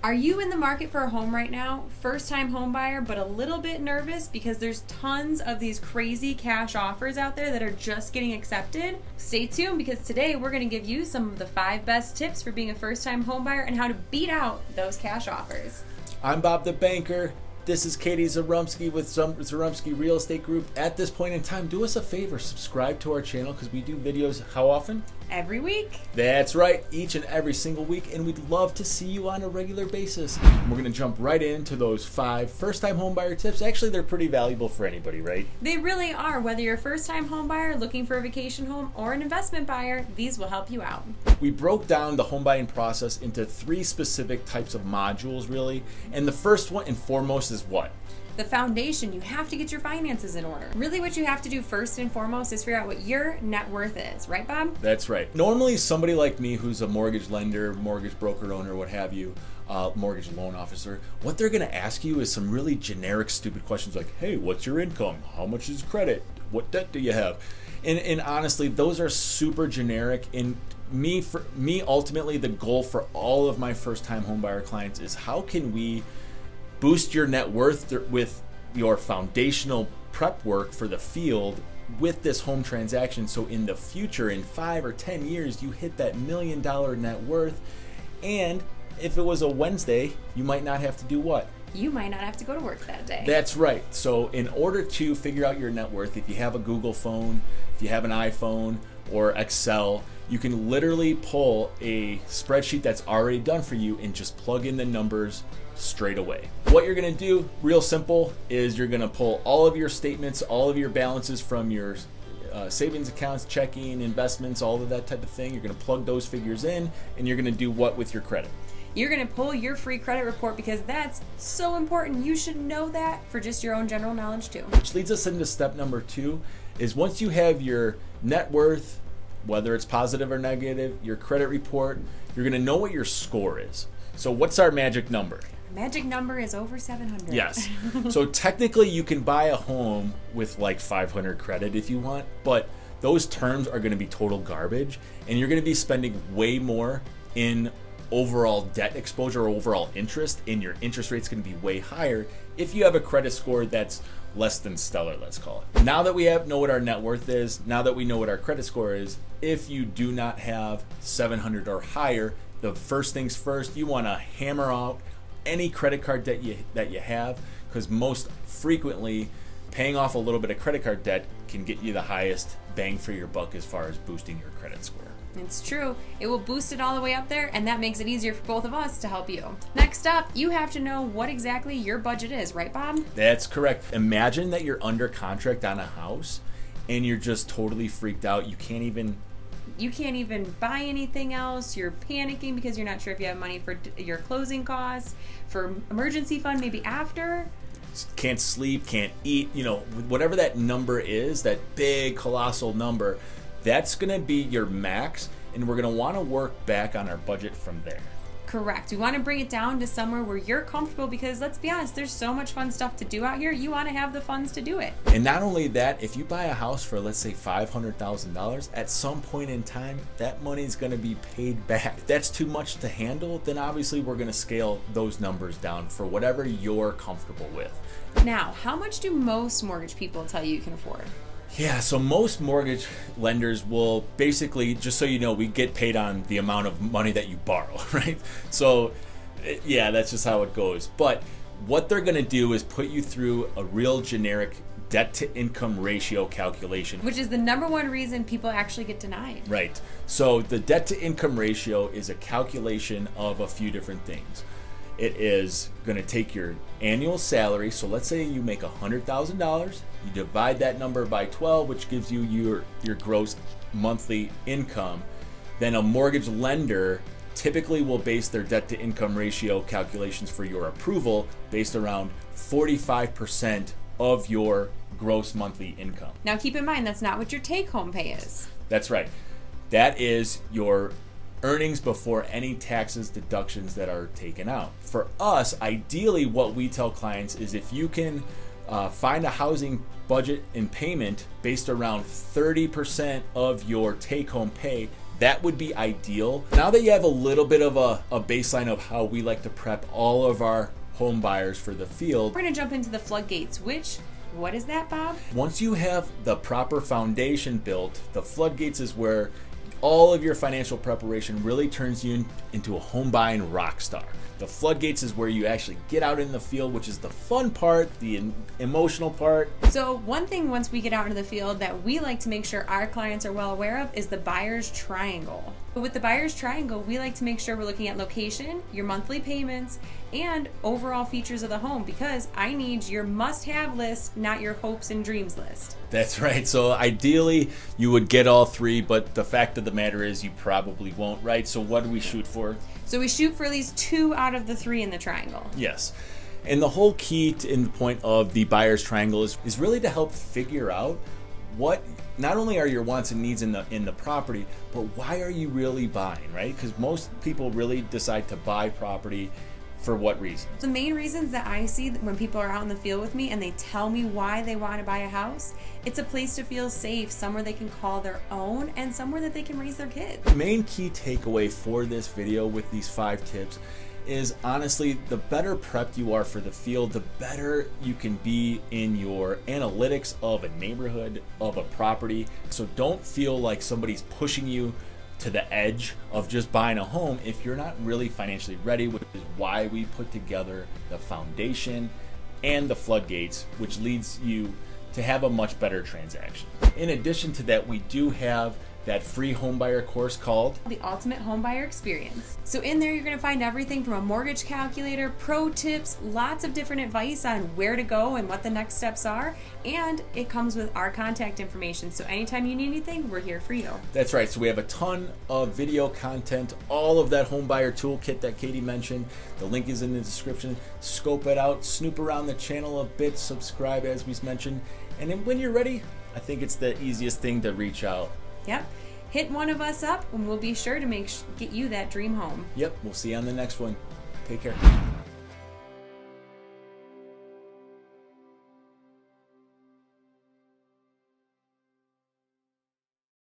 Are you in the market for a home right now? First time home buyer, but a little bit nervous because there's tons of these crazy cash offers out there that are just getting accepted? Stay tuned because today we're going to give you some of the 5 best tips for being a first time home buyer and how to beat out those cash offers. I'm Bob the Banker. This is Katie Zarumsky with Zarumsky Real Estate Group. At this point in time, do us a favor, subscribe to our channel because we do videos how often? Every week. That's right, each and every single week, and we'd love to see you on a regular basis. We're going to jump right into those 5 first-time homebuyer tips. Actually, they're pretty valuable for anybody, right? They really are. Whether you're a first-time home buyer looking for a vacation home or an investment buyer, these will help you out. We broke down the home buying process into 3 specific types of modules, really. And the first one and foremost is what? The foundation. You have to get your finances in order. Really what you have to do first and foremost is figure out what your net worth is. Right, Bob? That's right. Normally somebody like me who's a mortgage lender, mortgage broker owner, what have you, mortgage loan officer, what they're going to ask you is some really generic, stupid questions like, hey, what's your income? How much is credit? What debt do you have? And honestly, those are super generic. And for me, ultimately, the goal for all of my first-time homebuyer clients is how can we boost your net worth with your foundational prep work for the field with this home transaction, so in the future, in 5 or 10 years, you hit that $1 million net worth. And if it was a Wednesday, you might not have to do what? You might not have to go to work that day. That's right. So in order to figure out your net worth, if you have a Google phone, if you have an iPhone or Excel, you can literally pull a spreadsheet that's already done for you and just plug in the numbers straight away. What you're going to do, real simple, is you're going to pull all of your statements, all of your balances from your savings accounts, checking, investments, all of that type of thing. You're going to plug those figures in, and you're going to do what with your credit? You're going to pull your free credit report because that's so important. You should know that for just your own general knowledge too. Which leads us into step number 2, is once you have your net worth, whether it's positive or negative, your credit report, you're going to know what your score is. So what's our magic number? Magic number is over 700. Yes. So technically you can buy a home with like 500 credit if you want, but those terms are going to be total garbage, and you're going to be spending way more in overall debt exposure or overall interest, and your interest rate's going to be way higher if you have a credit score that's less than stellar, let's call it. Now that we know what our net worth is, now that we know what our credit score is, if you do not have 700 or higher, the first things first, you want to hammer out any credit card debt that you have, because most frequently paying off a little bit of credit card debt can get you the highest bang for your buck as far as boosting your credit score. It's true. It will boost it all the way up there, and that makes it easier for both of us to help you. Next up, you have to know what exactly your budget is, right, Bob? That's correct. Imagine that you're under contract on a house and you're just totally freaked out. You can't even buy anything else. You're panicking because you're not sure if you have money for your closing costs, for emergency fund maybe after. Can't sleep, can't eat, whatever that number is, that big colossal number, that's going to be your max, and we're going to want to work back on our budget from there. Correct. We want to bring it down to somewhere where you're comfortable because, let's be honest, there's so much fun stuff to do out here. You want to have the funds to do it. And not only that, if you buy a house for, let's say, $500,000, at some point in time, that money is going to be paid back. If that's too much to handle, then obviously we're going to scale those numbers down for whatever you're comfortable with. Now, how much do most mortgage people tell you can afford? Yeah, so most mortgage lenders will basically, just so you know, we get paid on the amount of money that you borrow, right? So, yeah, that's just how it goes. But what they're going to do is put you through a real generic debt-to-income ratio calculation. Which is the number one reason people actually get denied. Right. So the debt-to-income ratio is a calculation of a few different things. It is going to take your annual salary. So let's say you make $100,000. You divide that number by 12, which gives you your gross monthly income. Then a mortgage lender typically will base their debt-to-income ratio calculations for your approval based around 45% of your gross monthly income. Now keep in mind, that's not what your take-home pay is. That's right. That is your earnings before any taxes, deductions that are taken out. For us, ideally what we tell clients is if you can find a housing budget and payment based around 30% of your take-home pay, that would be ideal. Now that you have a little bit of a baseline of how we like to prep all of our home buyers for the field, we're going to jump into the floodgates, what is that, Bob? Once you have the proper foundation built, the floodgates is where all of your financial preparation really turns you into a home buying rock star. The floodgates is where you actually get out in the field, which is the fun part, the emotional part. So one thing once we get out into the field that we like to make sure our clients are well aware of is the buyer's triangle. But with the buyer's triangle, we like to make sure we're looking at location, your monthly payments, and overall features of the home, because I need your must-have list, not your hopes and dreams list. That's right. So ideally, you would get all three, but the fact of the matter is you probably won't, right? So what do we shoot for? So we shoot for at least 2 out of the 3 in the triangle. Yes. And the whole key in the point of the buyer's triangle is really to help figure out what not only are your wants and needs in the property, but why are you really buying, right? Because most people really decide to buy property for what reason? The main reasons that I see when people are out in the field with me and they tell me why they want to buy a house, it's a place to feel safe, somewhere they can call their own, and somewhere that they can raise their kids. The main key takeaway for this video with these 5 tips is honestly, the better prepped you are for the field, the better you can be in your analytics of a neighborhood, of a property. So don't feel like somebody's pushing you to the edge of just buying a home if you're not really financially ready, which is why we put together the foundation and the floodgates, which leads you to have a much better transaction. In addition to that, we do have that free homebuyer course called The Ultimate Homebuyer Experience. So in there, you're going to find everything from a mortgage calculator, pro tips, lots of different advice on where to go and what the next steps are. And it comes with our contact information. So anytime you need anything, we're here for you. That's right. So we have a ton of video content, all of that homebuyer toolkit that Katie mentioned. The link is in the description. Scope it out, snoop around the channel a bit, subscribe as we mentioned. And then when you're ready, I think it's the easiest thing to reach out. Yep. Hit one of us up and we'll be sure to get you that dream home. Yep. We'll see you on the next one. Take care.